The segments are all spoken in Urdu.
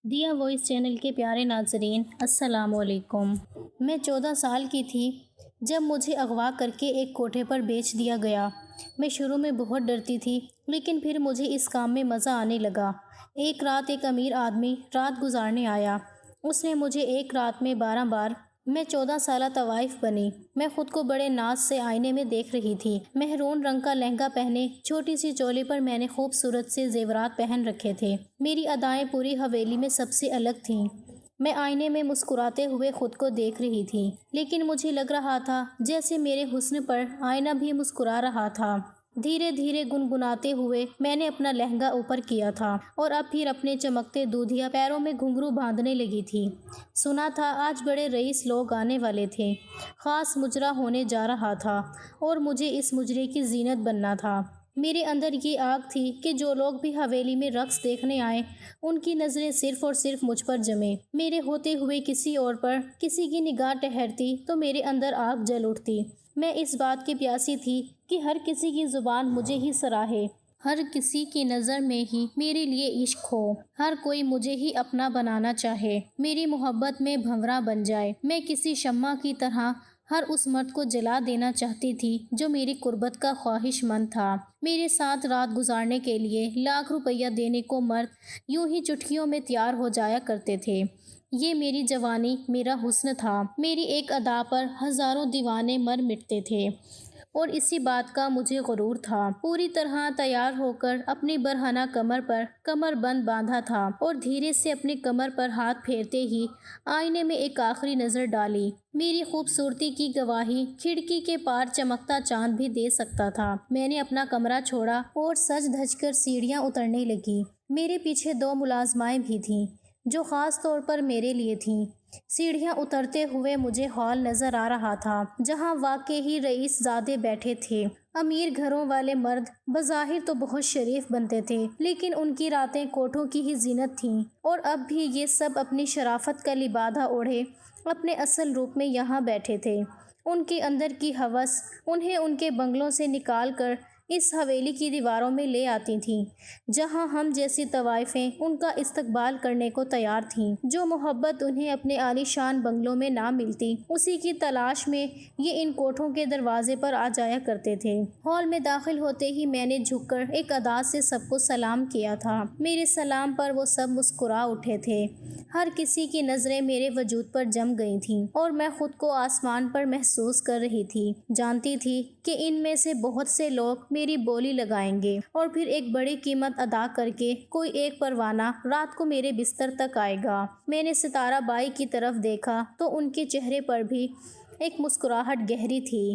دیا وائس چینل کے پیارے ناظرین السلام علیکم۔ میں 14 سال کی تھی جب مجھے اغوا کر کے ایک کوٹھے پر بیچ دیا گیا۔ میں شروع میں بہت ڈرتی تھی لیکن پھر مجھے اس کام میں مزہ آنے لگا۔ ایک رات ایک امیر آدمی رات گزارنے آیا۔ اس نے مجھے ایک رات میں 12 بار میں 14 سالہ طوائف بنی۔ میں خود کو بڑے ناز سے آئینے میں دیکھ رہی تھی۔ مہرون رنگ کا لہنگا پہنے چھوٹی سی چولی پر میں نے خوبصورت سے زیورات پہن رکھے تھے۔ میری ادائیں پوری حویلی میں سب سے الگ تھیں۔ میں آئینے میں مسکراتے ہوئے خود کو دیکھ رہی تھی لیکن مجھے لگ رہا تھا جیسے میرے حسن پر آئینہ بھی مسکرا رہا تھا۔ دھیرے دھیرے گنگناتے ہوئے میں نے اپنا لہنگا اوپر کیا تھا اور اب پھر اپنے چمکتے دودھیا پیروں میں گھنگرو باندھنے لگی تھی۔ سنا تھا آج بڑے رئیس لوگ آنے والے تھے۔ خاص مجرا ہونے جا رہا تھا اور مجھے اس مجرے کی زینت بننا تھا۔ میرے اندر یہ آگ تھی کہ جو لوگ بھی حویلی میں رقص دیکھنے آئے ان کی نظریں صرف اور صرف مجھ پر جمیں۔ میرے ہوتے ہوئے کسی اور پر کسی کی نگاہ ٹھہرتی تو میرے اندر آگ جل اٹھتی۔ میں اس بات کی پیاسی تھی کہ ہر کسی کی زبان مجھے ہی سراہے، ہر کسی کی نظر میں ہی میرے لیے عشق ہو، ہر کوئی مجھے ہی اپنا بنانا چاہے، میری محبت میں بھنورا بن جائے۔ میں کسی شمع کی طرح ہر اس مرد کو جلا دینا چاہتی تھی جو میری قربت کا خواہش مند تھا۔ میرے ساتھ رات گزارنے کے لیے لاکھ روپیہ دینے کو مرد یوں ہی چٹکیوں میں تیار ہو جایا کرتے تھے۔ یہ میری جوانی، میرا حسن تھا۔ میری ایک ادا پر ہزاروں دیوانے مر مٹتے تھے اور اسی بات کا مجھے غرور تھا۔ پوری طرح تیار ہو کر اپنی برہنہ کمر پر کمر بند باندھا تھا اور دھیرے سے اپنی کمر پر ہاتھ پھیرتے ہی آئینے میں ایک آخری نظر ڈالی۔ میری خوبصورتی کی گواہی کھڑکی کے پار چمکتا چاند بھی دے سکتا تھا۔ میں نے اپنا کمرہ چھوڑا اور سج دھج کر سیڑھیاں اترنے لگی۔ میرے پیچھے 2 ملازمائیں بھی تھیں جو خاص طور پر میرے لیے تھیں۔ سیڑھیاں اترتے ہوئے مجھے ہال نظر آ رہا تھا جہاں واقعی رئیس زادے بیٹھے تھے۔ امیر گھروں والے مرد بظاہر تو بہت شریف بنتے تھے لیکن ان کی راتیں کوٹھوں کی ہی زینت تھیں اور اب بھی یہ سب اپنی شرافت کا لبادہ اوڑھے اپنے اصل روپ میں یہاں بیٹھے تھے۔ ان کے اندر کی ہوس انہیں ان کے بنگلوں سے نکال کر اس حویلی کی دیواروں میں لے آتی تھی جہاں ہم جیسی طوائفیں ان کا استقبال کرنے کو تیار تھیں۔ جو محبت انہیں اپنے عالی شان بنگلوں میں نہ ملتی اسی کی تلاش میں یہ ان کوٹھوں کے دروازے پر آ جایا کرتے تھے۔ ہال میں داخل ہوتے ہی میں نے جھک کر ایک ادا سے سب کو سلام کیا تھا۔ میرے سلام پر وہ سب مسکرا اٹھے تھے۔ ہر کسی کی نظریں میرے وجود پر جم گئی تھیں اور میں خود کو آسمان پر محسوس کر رہی تھی۔ جانتی تھی کہ ان میں سے بہت سے لوگ میری بولی لگائیں گے اور پھر ایک بڑی قیمت ادا کر کے کوئی ایک پروانہ رات کو میرے بستر تک آئے گا۔ میں نے ستارہ بائی کی طرف دیکھا تو ان کے چہرے پر بھی ایک مسکراہٹ گہری تھی۔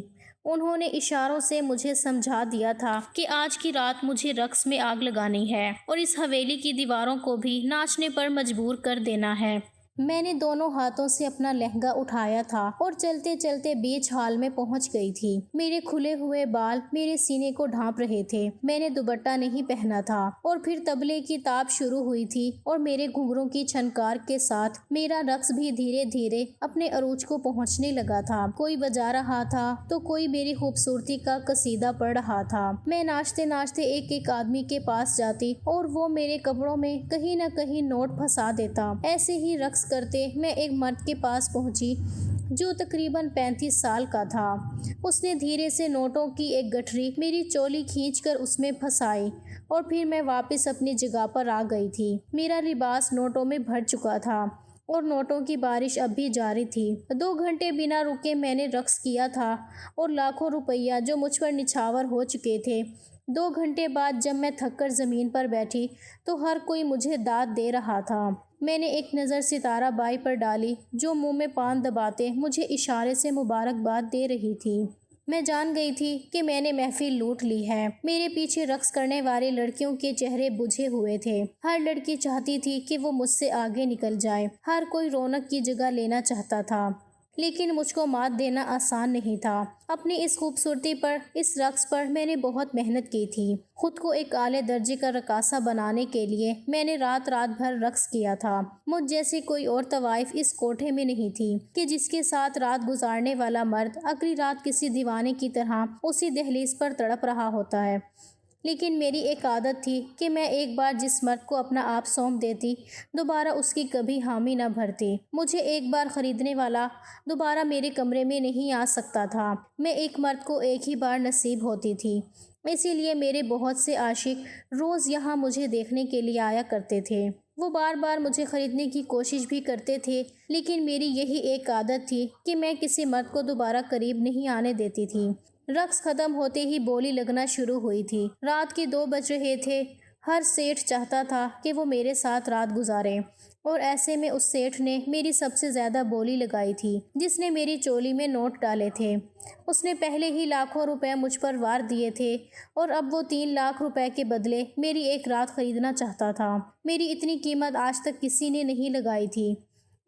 انہوں نے اشاروں سے مجھے سمجھا دیا تھا کہ آج کی رات مجھے رقص میں آگ لگانی ہے اور اس حویلی کی دیواروں کو بھی ناچنے پر مجبور کر دینا ہے۔ میں نے دونوں ہاتھوں سے اپنا لہنگا اٹھایا تھا اور چلتے چلتے بیچ ہال میں پہنچ گئی تھی۔ میرے کھلے ہوئے بال میرے سینے کو ڈھانپ رہے تھے۔ میں نے دوپٹہ نہیں پہنا تھا اور پھر طبلے کی تاپ شروع ہوئی تھی اور میرے گھنگروں کی چھنکار کے ساتھ میرا رقص بھی دھیرے دھیرے اپنے عروج کو پہنچنے لگا تھا۔ کوئی بجا رہا تھا تو کوئی میری خوبصورتی کا قصیدہ پڑھ رہا تھا۔ میں ناچتے ناچتے ایک ایک آدمی کے پاس جاتی اور وہ میرے کپڑوں میں کہیں نہ کہیں نوٹ پھنسا دیتا۔ ایسے ہی رقص کرتے میں ایک مرد کے پاس پہنچی جو تقریباً 35 سال کا تھا۔ اس نے دھیرے سے نوٹوں کی ایک گٹھری میری چولی کھینچ کر اس میں پھنسائی اور پھر میں واپس اپنی جگہ پر آ گئی تھی۔ میرا لباس نوٹوں میں بھر چکا تھا اور نوٹوں کی بارش اب بھی جاری تھی۔ 2 گھنٹے بنا رکے میں نے رقص کیا تھا اور لاکھوں روپیہ جو مجھ پر نچھاور ہو چکے تھے۔ 2 گھنٹے بعد جب میں تھک کر زمین پر بیٹھی تو ہر کوئی مجھے داد دے رہا تھا۔ میں نے ایک نظر ستارہ بائی پر ڈالی جو منہ میں پان دباتے مجھے اشارے سے مبارکباد دے رہی تھی۔ میں جان گئی تھی کہ میں نے محفل لوٹ لی ہے۔ میرے پیچھے رقص کرنے والی لڑکیوں کے چہرے بجھے ہوئے تھے۔ ہر لڑکی چاہتی تھی کہ وہ مجھ سے آگے نکل جائے۔ ہر کوئی رونق کی جگہ لینا چاہتا تھا لیکن مجھ کو مات دینا آسان نہیں تھا۔ اپنی اس خوبصورتی پر، اس رقص پر میں نے بہت محنت کی تھی۔ خود کو ایک اعلیٰ درجے کا رقاصہ بنانے کے لیے میں نے رات بھر رقص کیا تھا۔ مجھ جیسی کوئی اور طوائف اس کوٹھے میں نہیں تھی کہ جس کے ساتھ رات گزارنے والا مرد اگلی رات کسی دیوانے کی طرح اسی دہلیز پر تڑپ رہا ہوتا ہے۔ لیکن میری ایک عادت تھی کہ میں ایک بار جس مرد کو اپنا آپ سونپ دیتی دوبارہ اس کی کبھی حامی نہ بھرتی۔ مجھے ایک بار خریدنے والا دوبارہ میرے کمرے میں نہیں آ سکتا تھا۔ میں ایک مرد کو ایک ہی بار نصیب ہوتی تھی، اسی لیے میرے بہت سے عاشق روز یہاں مجھے دیکھنے کے لیے آیا کرتے تھے۔ وہ بار بار مجھے خریدنے کی کوشش بھی کرتے تھے، لیکن میری یہی ایک عادت تھی کہ میں کسی مرد کو دوبارہ قریب نہیں آنے دیتی تھی۔ رقص ختم ہوتے ہی بولی لگنا شروع ہوئی تھی۔ رات کے 2 بج رہے تھے۔ ہر سیٹھ چاہتا تھا کہ وہ میرے ساتھ رات گزارے، اور ایسے میں اس سیٹھ نے میری سب سے زیادہ بولی لگائی تھی، جس نے میری چولی میں نوٹ ڈالے تھے۔ اس نے پہلے ہی لاکھوں روپے مجھ پر وار دیے تھے، اور اب وہ 3 لاکھ روپے کے بدلے میری ایک رات خریدنا چاہتا تھا۔ میری اتنی قیمت آج تک کسی نے نہیں لگائی تھی،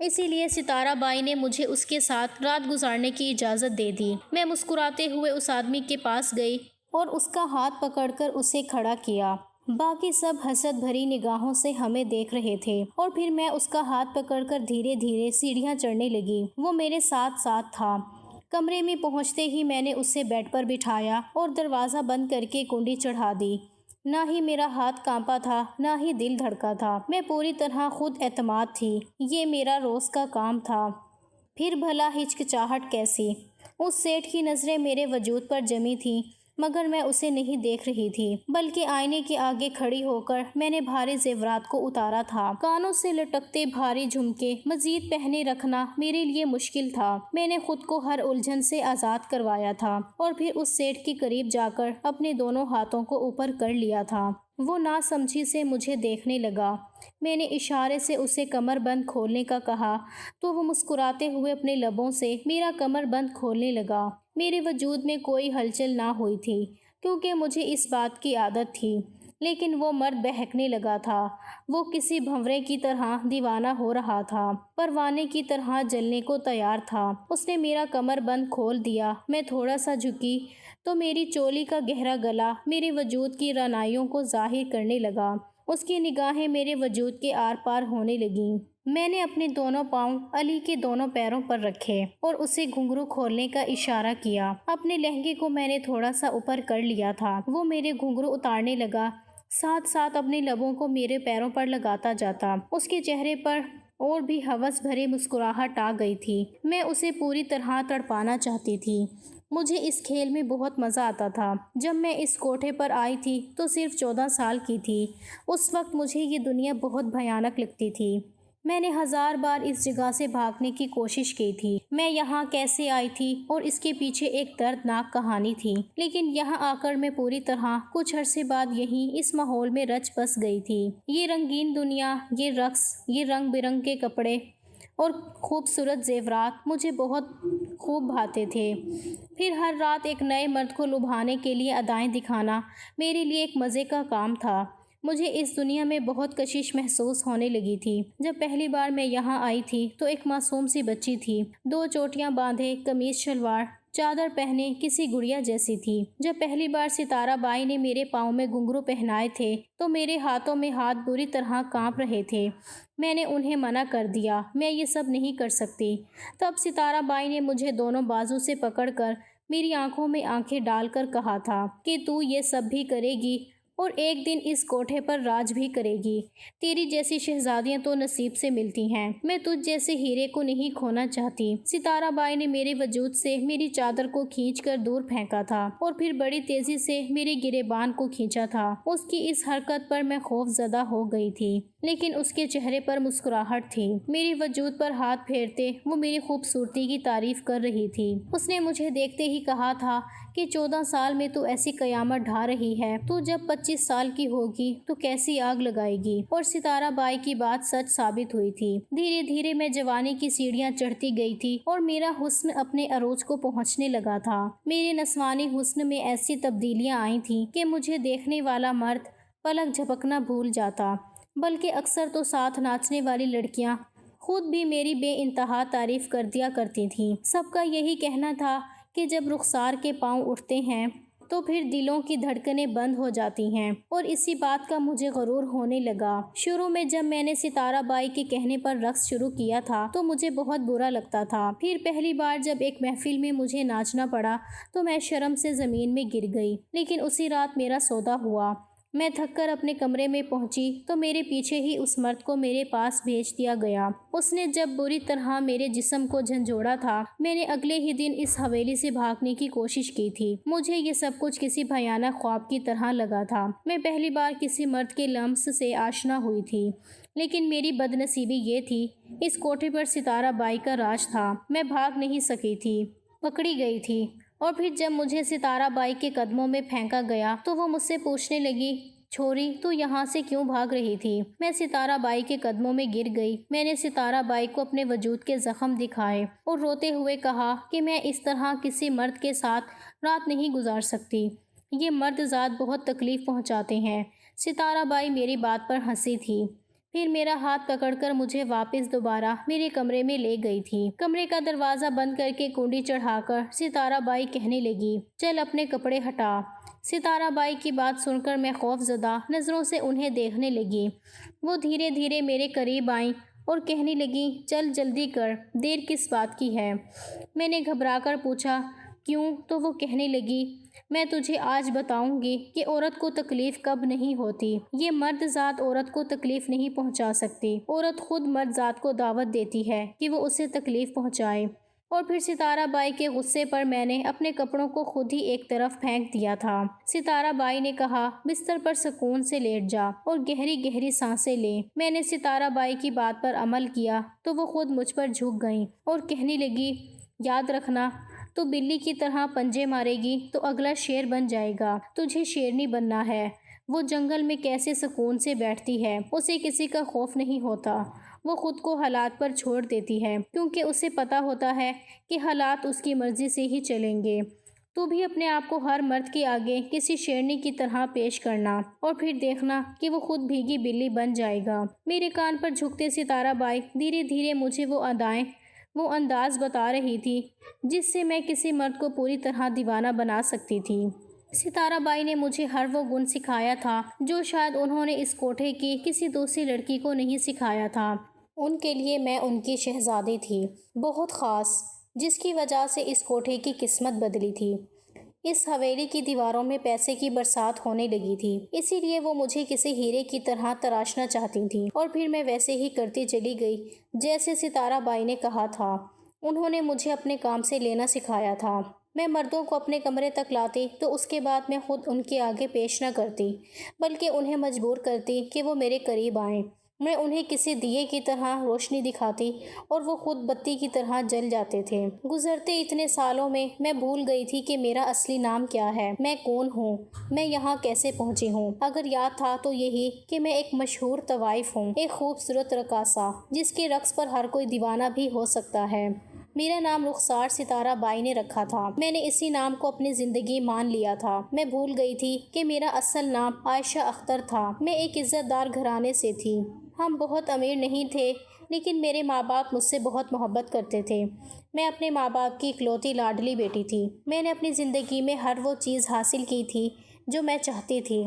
اسی لیے ستارہ بائی نے مجھے اس کے ساتھ رات گزارنے کی اجازت دے دی۔ میں مسکراتے ہوئے اس آدمی کے پاس گئی اور اس کا ہاتھ پکڑ کر اسے کھڑا کیا۔ باقی سب حسد بھری نگاہوں سے ہمیں دیکھ رہے تھے، اور پھر میں اس کا ہاتھ پکڑ کر دھیرے دھیرے سیڑھیاں چڑھنے لگی۔ وہ میرے ساتھ ساتھ تھا۔ کمرے میں پہنچتے ہی میں نے اسے بیڈ پر بٹھایا اور دروازہ بند کر کے کنڈی چڑھا دی۔ نہ ہی میرا ہاتھ کانپا تھا، نہ ہی دل دھڑکا تھا۔ میں پوری طرح خود اعتماد تھی۔ یہ میرا روز کا کام تھا۔ پھر بھلا ہچکچاہٹ کیسی؟ اس سیٹھ کی نظریں میرے وجود پر جمی تھیں، مگر میں اسے نہیں دیکھ رہی تھی، بلکہ آئینے کے آگے کھڑی ہو کر میں نے بھاری زیورات کو اتارا تھا۔ کانوں سے لٹکتے بھاری جھمکے مزید پہنے رکھنا میرے لیے مشکل تھا۔ میں نے خود کو ہر الجھن سے آزاد کروایا تھا، اور پھر اس سیٹھ کے قریب جا کر اپنے دونوں ہاتھوں کو اوپر کر لیا تھا۔ وہ ناسمجھی سے مجھے دیکھنے لگا۔ میں نے اشارے سے اسے کمر بند کھولنے کا کہا تو وہ مسکراتے ہوئے اپنے لبوں سے میرا کمر بند کھولنے لگا۔ میرے وجود میں کوئی ہلچل نہ ہوئی تھی، کیونکہ مجھے اس بات کی عادت تھی، لیکن وہ مرد بہکنے لگا تھا۔ وہ کسی بھنورے کی طرح دیوانہ ہو رہا تھا، پروانے کی طرح جلنے کو تیار تھا۔ اس نے میرا کمر بند کھول دیا۔ میں تھوڑا سا جھکی تو میری چولی کا گہرا گلا میرے وجود کی رعنائیوں کو ظاہر کرنے لگا۔ اس کی نگاہیں میرے وجود کے آر پار ہونے لگیں۔ میں نے اپنے دونوں پاؤں علی کے دونوں پیروں پر رکھے اور اسے گھنگرو کھولنے کا اشارہ کیا۔ اپنے لہنگے کو میں نے تھوڑا سا اوپر کر لیا تھا۔ وہ میرے گھنگرو اتارنے لگا، ساتھ ساتھ اپنے لبوں کو میرے پیروں پر لگاتا جاتا۔ اس کے چہرے پر اور بھی ہوس بھری مسکراہٹ آ گئی تھی۔ میں اسے پوری طرح تڑپانا چاہتی تھی۔ مجھے اس کھیل میں بہت مزہ آتا تھا۔ جب میں اس کوٹھے پر آئی تھی تو صرف 14 سال کی تھی۔ اس وقت مجھے یہ دنیا بہت بھیانک لگتی تھی۔ میں نے 1000 بار اس جگہ سے بھاگنے کی کوشش کی تھی۔ میں یہاں کیسے آئی تھی اور اس کے پیچھے ایک دردناک کہانی تھی، لیکن یہاں آ کر میں پوری طرح کچھ عرصے بعد یہیں اس ماحول میں رچ بس گئی تھی۔ یہ رنگین دنیا، یہ رقص، یہ رنگ برنگ کے کپڑے اور خوبصورت زیورات مجھے بہت خوب بھاتے تھے۔ پھر ہر رات ایک نئے مرد کو لبھانے کے لیے ادائیں دکھانا میرے لیے ایک مزے کا کام تھا۔ مجھے اس دنیا میں بہت کشش محسوس ہونے لگی تھی۔ جب پہلی بار میں یہاں آئی تھی تو ایک معصوم سی بچی تھی، 2 چوٹیاں باندھے، قمیض شلوار، چادر پہنے کسی گڑیا جیسی تھی۔ جب پہلی بار ستارہ بائی نے میرے پاؤں میں گھنگرو پہنائے تھے تو میرے ہاتھوں میں ہاتھ بری طرح کانپ رہے تھے۔ میں نے انہیں منع کر دیا، میں یہ سب نہیں کر سکتی۔ تب ستارہ بائی نے مجھے دونوں بازو سے پکڑ کر میری آنکھوں میں آنکھیں ڈال کر کہا تھا کہ تو یہ سب بھی کرے گی اور ایک دن اس کوٹھے پر راج بھی کرے گی۔ تیری جیسی شہزادیاں تو نصیب سے ملتی ہیں، میں تجھ جیسے ہیرے کو نہیں کھونا چاہتی۔ ستارہ بائی نے میرے وجود سے میری چادر کو کھینچ کر دور پھینکا تھا اور پھر بڑی تیزی سے میرے گریبان کو کھینچا تھا۔ اس کی اس حرکت پر میں خوف زدہ ہو گئی تھی، لیکن اس کے چہرے پر مسکراہٹ تھی۔ میرے وجود پر ہاتھ پھیرتے وہ میری خوبصورتی کی تعریف کر رہی تھی۔ اس نے مجھے دیکھتے ہی کہا تھا کہ 14 سال میں تو ایسی قیامت ڈھا رہی ہے، تو جب 25 سال کی ہوگی تو کیسی آگ لگائے گی۔ اور ستارہ بائی کی بات سچ ثابت ہوئی تھی۔ دھیرے دھیرے میں جوانی کی سیڑھیاں چڑھتی گئی تھی اور میرا حسن اپنے عروج کو پہنچنے لگا تھا۔ میرے نسوانی حسن میں ایسی تبدیلیاں آئی تھیں کہ مجھے دیکھنے والا مرد پلک جھپکنا بھول جاتا، بلکہ اکثر تو ساتھ ناچنے والی لڑکیاں خود بھی میری بے انتہا تعریف کر دیا کرتی تھیں۔ سب کا یہی کہنا تھا کہ جب رخسار کے پاؤں اٹھتے ہیں تو پھر دلوں کی دھڑکنیں بند ہو جاتی ہیں، اور اسی بات کا مجھے غرور ہونے لگا۔ شروع میں جب میں نے ستارہ بائی کے کہنے پر رقص شروع کیا تھا تو مجھے بہت برا لگتا تھا۔ پھر پہلی بار جب ایک محفل میں مجھے ناچنا پڑا تو میں شرم سے زمین میں گر گئی، لیکن اسی رات میرا سودا ہوا۔ میں تھک کر اپنے کمرے میں پہنچی تو میرے پیچھے ہی اس مرد کو میرے پاس بھیج دیا گیا۔ اس نے جب بری طرح میرے جسم کو جھنجھوڑا تھا، میں نے اگلے ہی دن اس حویلی سے بھاگنے کی کوشش کی تھی۔ مجھے یہ سب کچھ کسی بھیانک خواب کی طرح لگا تھا۔ میں پہلی بار کسی مرد کے لمس سے آشنا ہوئی تھی، لیکن میری بد نصیبی یہ تھی، اس کوٹھے پر ستارہ بائی کا راج تھا۔ میں بھاگ نہیں سکی تھی، پکڑی گئی تھی، اور پھر جب مجھے ستارہ بائی کے قدموں میں پھینکا گیا تو وہ مجھ سے پوچھنے لگی، چھوری تو یہاں سے کیوں بھاگ رہی تھی؟ میں ستارہ بائی کے قدموں میں گر گئی۔ میں نے ستارہ بائی کو اپنے وجود کے زخم دکھائے اور روتے ہوئے کہا کہ میں اس طرح کسی مرد کے ساتھ رات نہیں گزار سکتی۔ یہ مرد ذات بہت تکلیف پہنچاتے ہیں۔ ستارہ بائی میری بات پر ہنسی تھی، پھر میرا ہاتھ پکڑ کر مجھے واپس دوبارہ میرے کمرے میں لے گئی تھی۔ کمرے کا دروازہ بند کر کے کنڈی چڑھا کر ستارہ بائی کہنے لگی، چل اپنے کپڑے ہٹا۔ ستارہ بائی کی بات سن کر میں خوف زدہ نظروں سے انہیں دیکھنے لگی۔ وہ دھیرے دھیرے میرے قریب آئیں اور کہنے لگی، چل جلدی کر، دیر کس بات کی ہے؟ میں نے گھبرا کر پوچھا، کیوں؟ تو وہ کہنے لگی، میں تجھے آج بتاؤں گی کہ عورت کو تکلیف کب نہیں ہوتی۔ یہ مرد ذات عورت کو تکلیف نہیں پہنچا سکتی، عورت خود مرد ذات کو دعوت دیتی ہے کہ وہ اسے تکلیف پہنچائے۔ اور پھر ستارہ بائی کے غصے پر میں نے اپنے کپڑوں کو خود ہی ایک طرف پھینک دیا تھا۔ ستارہ بائی نے کہا، بستر پر سکون سے لیٹ جا اور گہری گہری سانسیں لے۔ میں نے ستارہ بائی کی بات پر عمل کیا تو وہ خود مجھ پر جھک گئیں اور کہنے لگی، یاد رکھنا، تو بلی کی طرح پنجے مارے گی تو اگلا شیر بن جائے گا، تجھے شیرنی بننا ہے۔ وہ جنگل میں کیسے سکون سے بیٹھتی ہے، اسے کسی کا خوف نہیں ہوتا، وہ خود کو حالات پر چھوڑ دیتی ہے کیونکہ اسے پتا ہوتا ہے کہ حالات اس کی مرضی سے ہی چلیں گے۔ تو بھی اپنے آپ کو ہر مرد کے آگے کسی شیرنی کی طرح پیش کرنا اور پھر دیکھنا کہ وہ خود بھیگی بلی بن جائے گا۔ میرے کان پر جھکتے ستارہ بائی دھیرے دھیرے مجھے وہ ادائیں، وہ انداز بتا رہی تھی جس سے میں کسی مرد کو پوری طرح دیوانہ بنا سکتی تھی۔ ستارہ بائی نے مجھے ہر وہ گن سکھایا تھا جو شاید انہوں نے اس کوٹھے کی کسی دوسری لڑکی کو نہیں سکھایا تھا۔ ان کے لیے میں ان کی شہزادی تھی، بہت خاص، جس کی وجہ سے اس کوٹھے کی قسمت بدلی تھی۔ اس حویلی کی دیواروں میں پیسے کی برسات ہونے لگی تھی، اسی لیے وہ مجھے کسی ہیرے کی طرح تراشنا چاہتی تھیں، اور پھر میں ویسے ہی کرتی چلی گئی جیسے ستارہ بائی نے کہا تھا۔ انہوں نے مجھے اپنے کام سے لینا سکھایا تھا۔ میں مردوں کو اپنے کمرے تک لاتی تو اس کے بعد میں خود ان کے آگے پیش نہ کرتی، بلکہ انہیں مجبور کرتی کہ وہ میرے قریب آئیں۔ میں انہیں کسی دیے کی طرح روشنی دکھاتی اور وہ خود بتی کی طرح جل جاتے تھے۔ گزرتے اتنے سالوں میں بھول گئی تھی کہ میرا اصلی نام کیا ہے، میں کون ہوں، میں یہاں کیسے پہنچی ہوں۔ اگر یاد تھا تو یہی کہ میں ایک مشہور طوائف ہوں، ایک خوبصورت رقاصہ جس کے رقص پر ہر کوئی دیوانہ بھی ہو سکتا ہے۔ میرا نام رخسار ستارہ بائی نے رکھا تھا، میں نے اسی نام کو اپنی زندگی مان لیا تھا۔ میں بھول گئی تھی کہ میرا اصل نام عائشہ اختر تھا۔ میں ایک عزت دار گھرانے سے تھی۔ ہم بہت امیر نہیں تھے، لیکن میرے ماں باپ مجھ سے بہت محبت کرتے تھے۔ میں اپنے ماں باپ کی اکلوتی لاڈلی بیٹی تھی۔ میں نے اپنی زندگی میں ہر وہ چیز حاصل کی تھی جو میں چاہتی تھی۔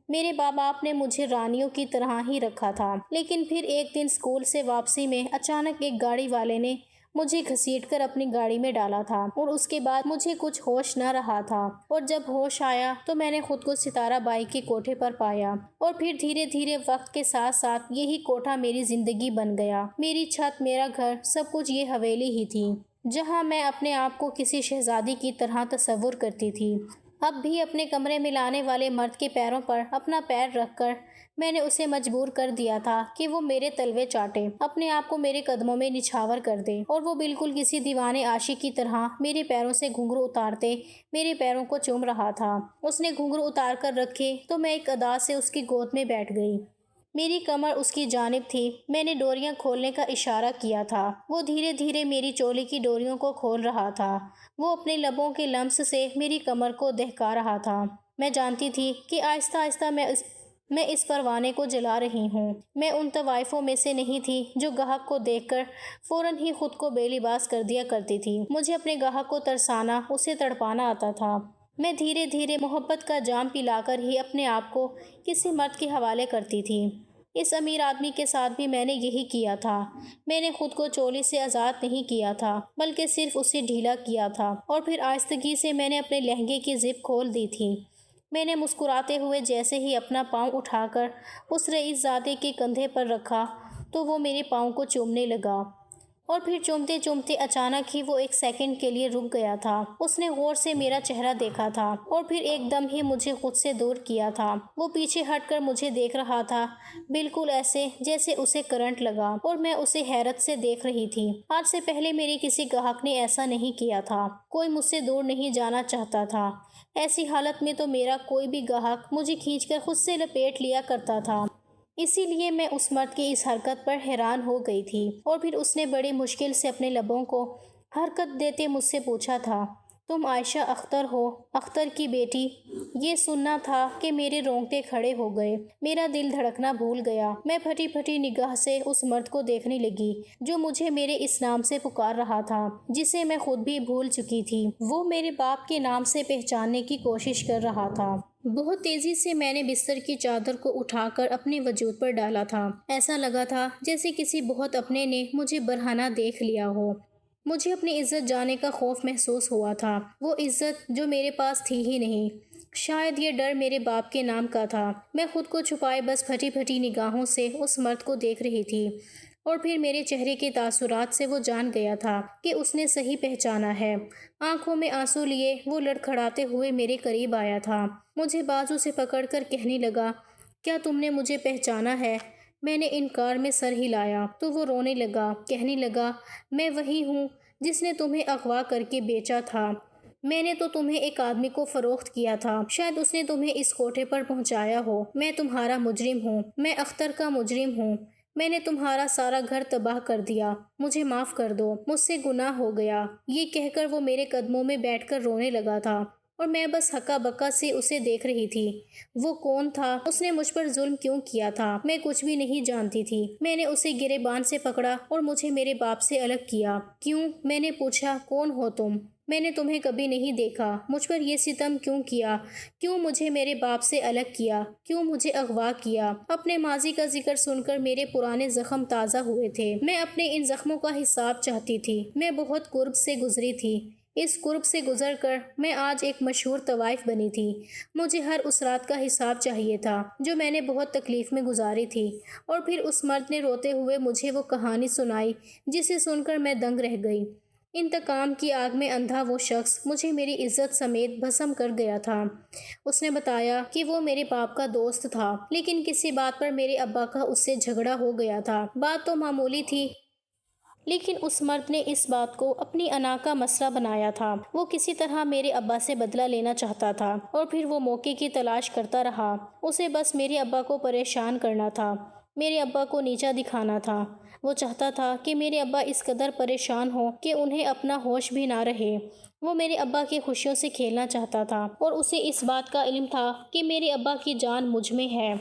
میرے ماں باپ نے مجھے رانیوں کی طرح ہی رکھا تھا، لیکن پھر ایک دن اسکول سے واپسی میں اچانک ایک گاڑی والے نے مجھے گھسیٹ کر اپنی گاڑی میں ڈالا تھا، اور اس کے بعد مجھے کچھ ہوش نہ رہا تھا، اور جب ہوش آیا تو میں نے خود کو ستارہ بائی کے کوٹھے پر پایا، اور پھر دھیرے دھیرے وقت کے ساتھ ساتھ یہی کوٹھا میری زندگی بن گیا۔ میری چھت، میرا گھر، سب کچھ یہ حویلی ہی تھی جہاں میں اپنے آپ کو کسی شہزادی کی طرح تصور کرتی تھی۔ اب بھی اپنے کمرے میں لانے والے مرد کے پیروں پر اپنا پیر رکھ کر میں نے اسے مجبور کر دیا تھا کہ وہ میرے تلوے چاٹے، اپنے آپ کو میرے قدموں میں نچھاور کر دے، اور وہ بالکل کسی دیوانے عاشق کی طرح میرے پیروں سے گھنگرو اتارتے میرے پیروں کو چوم رہا تھا۔ اس نے گھنگرو اتار کر رکھے تو میں ایک ادا سے اس کی گود میں بیٹھ گئی۔ میری کمر اس کی جانب تھی، میں نے ڈوریاں کھولنے کا اشارہ کیا تھا، وہ دھیرے دھیرے میری چولی کی ڈوریوں کو کھول رہا تھا، وہ اپنے لبوں کے لمس سے میری کمر کو دہکا رہا تھا۔ میں جانتی تھی کہ آہستہ آہستہ میں اس پروانے کو جلا رہی ہوں۔ میں ان طوائفوں میں سے نہیں تھی جو گاہک کو دیکھ کر فوراً ہی خود کو بے لباس کر دیا کرتی تھی۔ مجھے اپنے گاہک کو ترسانا، اسے تڑپانا آتا تھا۔ میں دھیرے دھیرے محبت کا جام پلا کر ہی اپنے آپ کو کسی مرد کے حوالے کرتی تھی۔ اس امیر آدمی کے ساتھ بھی میں نے یہی کیا تھا۔ میں نے خود کو چولی سے آزاد نہیں کیا تھا، بلکہ صرف اسے ڈھیلا کیا تھا، اور پھر آہستگی سے میں نے اپنے لہنگے کی زپ کھول دی تھی۔ میں نے مسکراتے ہوئے جیسے ہی اپنا پاؤں اٹھا کر اس رئیس زادے کے کندھے پر رکھا تو وہ میرے پاؤں کو چومنے لگا، اور پھر چومتے چومتے اچانک ہی وہ ایک سیکنڈ کے لیے رک گیا تھا۔ اس نے غور سے میرا چہرہ دیکھا تھا اور پھر ایک دم ہی مجھے خود سے دور کیا تھا۔ وہ پیچھے ہٹ کر مجھے دیکھ رہا تھا، بالکل ایسے جیسے اسے کرنٹ لگا، اور میں اسے حیرت سے دیکھ رہی تھی۔ آج سے پہلے میرے کسی گاہک نے ایسا نہیں کیا تھا۔ کوئی مجھ سے دور نہیں جانا چاہتا تھا۔ ایسی حالت میں تو میرا کوئی بھی گاہک مجھے کھینچ کر خود سے لپیٹ لیا کرتا تھا۔ اسی لیے میں اس مرد کی اس حرکت پر حیران ہو گئی تھی، اور پھر اس نے بڑی مشکل سے اپنے لبوں کو حرکت دیتے مجھ سے پوچھا تھا، تم عائشہ اختر ہو، اختر کی بیٹی؟ یہ سننا تھا کہ میرے رونگٹے کھڑے ہو گئے، میرا دل دھڑکنا بھول گیا۔ میں پھٹی پھٹی نگاہ سے اس مرد کو دیکھنے لگی جو مجھے میرے اس نام سے پکار رہا تھا، جسے میں خود بھی بھول چکی تھی۔ وہ میرے باپ کے نام سے پہچاننے کی کوشش کر رہا تھا۔ بہت تیزی سے میں نے بستر کی چادر کو اٹھا کر اپنے وجود پر ڈالا تھا۔ ایسا لگا تھا جیسے کسی بہت اپنے نے مجھے برہنہ دیکھ لیا ہو۔ مجھے اپنی عزت جانے کا خوف محسوس ہوا تھا، وہ عزت جو میرے پاس تھی ہی نہیں۔ شاید یہ ڈر میرے باپ کے نام کا تھا۔ میں خود کو چھپائے بس پھٹی پھٹی نگاہوں سے اس مرد کو دیکھ رہی تھی، اور پھر میرے چہرے کے تاثرات سے وہ جان گیا تھا کہ اس نے صحیح پہچانا ہے۔ آنکھوں میں آنسو لیے وہ لڑکھڑاتے ہوئے میرے قریب آیا تھا، مجھے بازو سے پکڑ کر کہنے لگا، کیا تم نے مجھے پہچانا ہے؟ میں نے انکار میں سر ہلایا تو وہ رونے لگا، کہنے لگا، میں وہی ہوں جس نے تمہیں اغوا کر کے بیچا تھا۔ میں نے تو تمہیں ایک آدمی کو فروخت کیا تھا، شاید اس نے تمہیں اس کوٹھے پر پہنچایا ہو۔ میں تمہارا مجرم ہوں، میں اختر کا مجرم ہوں۔ میں نے تمہارا سارا گھر تباہ کر دیا، مجھے معاف کر دو، مجھ سے گناہ ہو گیا۔ یہ کہہ کر وہ میرے قدموں میں بیٹھ کر رونے لگا تھا، اور میں بس ہکا بکا سے اسے دیکھ رہی تھی۔ وہ کون تھا؟ اس نے مجھ پر ظلم کیوں کیا تھا؟ میں کچھ بھی نہیں جانتی تھی۔ میں نے اسے گریبان سے پکڑا اور مجھے میرے باپ سے الگ کیا۔ کیوں؟ میں نے پوچھا، کون ہو تم؟ میں نے تمہیں کبھی نہیں دیکھا، مجھ پر یہ ستم کیوں کیا؟ کیوں مجھے میرے باپ سے الگ کیا؟ کیوں مجھے اغوا کیا؟ اپنے ماضی کا ذکر سن کر میرے پرانے زخم تازہ ہوئے تھے۔ میں اپنے ان زخموں کا حساب چاہتی تھی۔ میں بہت قرب سے گزری تھی۔ اس قرب سے گزر کر میں آج ایک مشہور طوائف بنی تھی۔ مجھے ہر اس رات کا حساب چاہیے تھا جو میں نے بہت تکلیف میں گزاری تھی۔ اور پھر اس مرد نے روتے ہوئے مجھے وہ کہانی سنائی جسے سن کر میں دنگ رہ گئی۔ انتقام کی آگ میں اندھا وہ شخص مجھے میری عزت سمیت بھسم کر گیا تھا۔ اس نے بتایا کہ وہ میرے باپ کا دوست تھا، لیکن کسی بات پر میرے ابا کا اس سے جھگڑا ہو گیا تھا۔ بات تو معمولی تھی، لیکن اس مرد نے اس بات کو اپنی انا کا مسئلہ بنایا تھا۔ وہ کسی طرح میرے ابا سے بدلہ لینا چاہتا تھا، اور پھر وہ موقع کی تلاش کرتا رہا۔ اسے بس میرے ابا کو پریشان کرنا تھا، میرے ابا کو نیچا دکھانا تھا۔ وہ چاہتا تھا کہ میرے ابا اس قدر پریشان ہوں کہ انہیں اپنا ہوش بھی نہ رہے۔ وہ میرے ابا کی خوشیوں سے کھیلنا چاہتا تھا، اور اسے اس بات کا علم تھا کہ میرے ابا کی جان مجھ میں ہے۔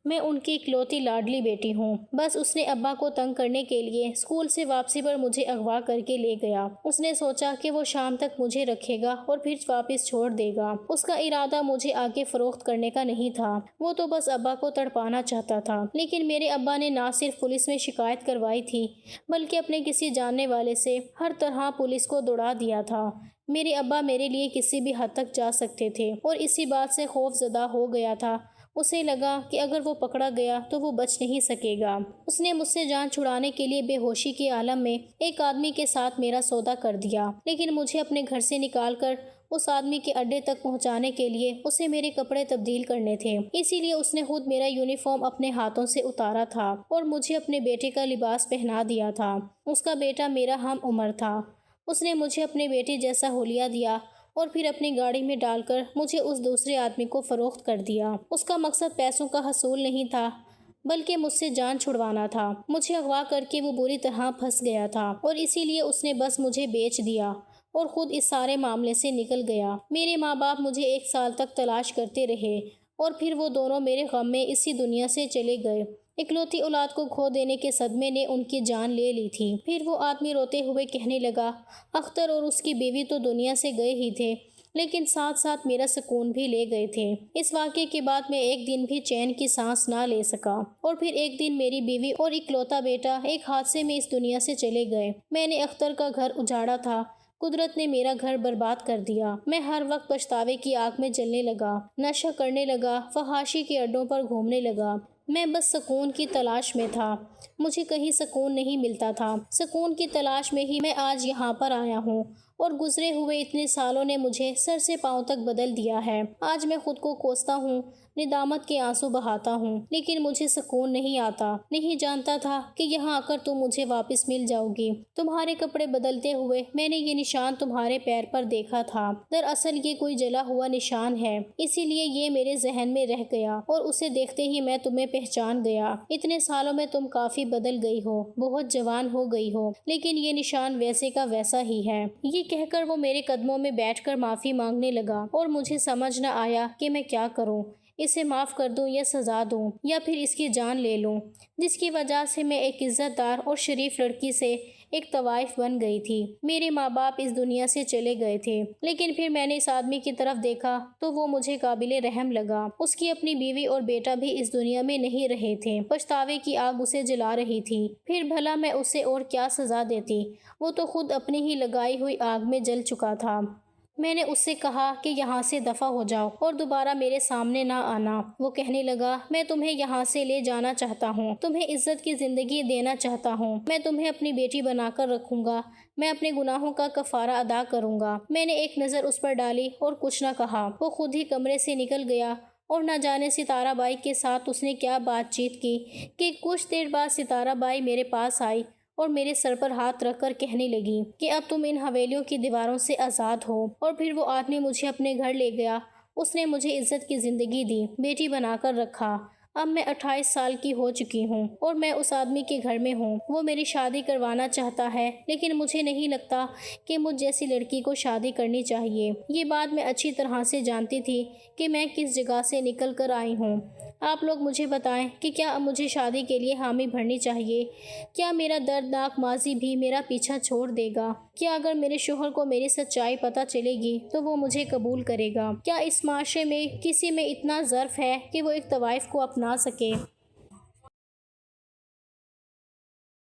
میں ان کی اکلوتی لاڈلی بیٹی ہوں۔ بس اس نے ابا کو تنگ کرنے کے لیے اسکول سے واپسی پر مجھے اغوا کر کے لے گیا۔ اس نے سوچا کہ وہ شام تک مجھے رکھے گا اور پھر واپس چھوڑ دے گا۔ اس کا ارادہ مجھے آگے فروخت کرنے کا نہیں تھا، وہ تو بس ابا کو تڑپانا چاہتا تھا۔ لیکن میرے ابا نے نہ صرف پولیس میں شکایت کروائی تھی، بلکہ اپنے کسی جاننے والے سے ہر طرح پولیس کو دوڑا دیا تھا۔ میرے ابا میرے لیے کسی بھی حد تک جا سکتے تھے، اور اسی بات سے خوف زدہ ہو گیا تھا۔ اسے لگا کہ اگر وہ پکڑا گیا تو وہ بچ نہیں سکے گا۔ اس نے مجھ سے جان چھڑانے کے لیے بے ہوشی کے عالم میں ایک آدمی کے ساتھ میرا سودا کر دیا، لیکن مجھے اپنے گھر سے نکال کر اس آدمی کے اڈے تک پہنچانے کے لیے اسے میرے کپڑے تبدیل کرنے تھے۔ اسی لیے اس نے خود میرا یونیفارم اپنے ہاتھوں سے اتارا تھا اور مجھے اپنے بیٹے کا لباس پہنا دیا تھا۔ اس کا بیٹا میرا ہم عمر تھا۔ اس نے مجھے اپنے بیٹے جیسا حلیہ دیا اور پھر اپنی گاڑی میں ڈال کر مجھے اس دوسرے آدمی کو فروخت کر دیا۔ اس کا مقصد پیسوں کا حصول نہیں تھا، بلکہ مجھ سے جان چھڑوانا تھا۔ مجھے اغوا کر کے وہ بری طرح پھنس گیا تھا، اور اسی لیے اس نے بس مجھے بیچ دیا اور خود اس سارے معاملے سے نکل گیا۔ میرے ماں باپ مجھے 1 سال تک تلاش کرتے رہے، اور پھر وہ دونوں میرے غم میں اسی دنیا سے چلے گئے۔ اکلوتی اولاد کو کھو دینے کے صدمے نے ان کی جان لے لی تھی۔ پھر وہ آدمی روتے ہوئے کہنے لگا، اختر اور اس کی بیوی تو دنیا سے گئے ہی تھے، لیکن ساتھ ساتھ میرا سکون بھی لے گئے تھے۔ اس واقعے کے بعد میں ایک دن بھی چین کی سانس نہ لے سکا، اور پھر ایک دن میری بیوی اور اکلوتا بیٹا ایک حادثے میں اس دنیا سے چلے گئے۔ میں نے اختر کا گھر اجاڑا تھا، قدرت نے میرا گھر برباد کر دیا۔ میں ہر وقت پچھتاوے کی آگ میں جلنے لگا، نشہ کرنے لگا، فحاشی کے اڈوں پر گھومنے لگا۔ میں بس سکون کی تلاش میں تھا، مجھے کہیں سکون نہیں ملتا تھا۔ سکون کی تلاش میں ہی میں آج یہاں پر آیا ہوں، اور گزرے ہوئے اتنے سالوں نے مجھے سر سے پاؤں تک بدل دیا ہے۔ آج میں خود کو کوستا ہوں، ندامت کے آنسو بہاتا ہوں، لیکن مجھے سکون نہیں آتا۔ نہیں جانتا تھا کہ یہاں آ کر تم مجھے واپس مل جاؤ گی۔ تمہارے کپڑے بدلتے ہوئے میں نے یہ نشان تمہارے پیر پر دیکھا تھا۔ دراصل یہ کوئی جلا ہوا نشان ہے، اسی لیے یہ میرے ذہن میں رہ گیا، اور اسے دیکھتے ہی میں تمہیں پہچان گیا۔ اتنے سالوں میں تم کافی بدل گئی ہو، بہت جوان ہو گئی ہو، لیکن یہ نشان ویسے کا ویسا ہی ہے۔ یہ کہہ کر وہ میرے قدموں میں بیٹھ کر معافی مانگنے لگا، اور مجھے سمجھ نہ آیا کہ میں کیا کروں، اسے معاف کر دوں یا سزا دوں، یا پھر اس کی جان لے لوں، جس کی وجہ سے میں ایک عزت دار اور شریف لڑکی سے ایک طوائف بن گئی تھی۔ میرے ماں باپ اس دنیا سے چلے گئے تھے، لیکن پھر میں نے اس آدمی کی طرف دیکھا تو وہ مجھے قابل رحم لگا۔ اس کی اپنی بیوی اور بیٹا بھی اس دنیا میں نہیں رہے تھے، پچھتاوے کی آگ اسے جلا رہی تھی۔ پھر بھلا میں اسے اور کیا سزا دیتی، وہ تو خود اپنی ہی لگائی ہوئی آگ میں جل چکا تھا۔ میں نے اس سے کہا کہ یہاں سے دفع ہو جاؤ اور دوبارہ میرے سامنے نہ آنا۔ وہ کہنے لگا، میں تمہیں یہاں سے لے جانا چاہتا ہوں، تمہیں عزت کی زندگی دینا چاہتا ہوں، میں تمہیں اپنی بیٹی بنا کر رکھوں گا، میں اپنے گناہوں کا کفارہ ادا کروں گا۔ میں نے ایک نظر اس پر ڈالی اور کچھ نہ کہا۔ وہ خود ہی کمرے سے نکل گیا، اور نہ جانے ستارہ بائی کے ساتھ اس نے کیا بات چیت کی کہ کچھ دیر بعد ستارہ بائی میرے پاس آئی اور میرے سر پر ہاتھ رکھ کر کہنے لگی کہ اب تم ان حویلیوں کی دیواروں سے آزاد ہو۔ اور پھر وہ آدمی مجھے اپنے گھر لے گیا، اس نے مجھے عزت کی زندگی دی، بیٹی بنا کر رکھا۔ اب میں 28 سال کی ہو چکی ہوں، اور میں اس آدمی کے گھر میں ہوں۔ وہ میری شادی کروانا چاہتا ہے، لیکن مجھے نہیں لگتا کہ مجھ جیسی لڑکی کو شادی کرنی چاہیے۔ یہ بات میں اچھی طرح سے جانتی تھی کہ میں کس جگہ سے نکل کر آئی ہوں۔ آپ لوگ مجھے بتائیں کہ کیا اب مجھے شادی کے لیے حامی بھرنی چاہیے؟ کیا میرا دردناک ماضی بھی میرا پیچھا چھوڑ دے گا؟ کیا اگر میرے شوہر کو میری سچائی پتہ چلے گی تو وہ مجھے قبول کرے گا؟ کیا اس معاشرے میں کسی میں اتنا ظرف ہے کہ وہ ایک طوائف کو اپنا سکے؟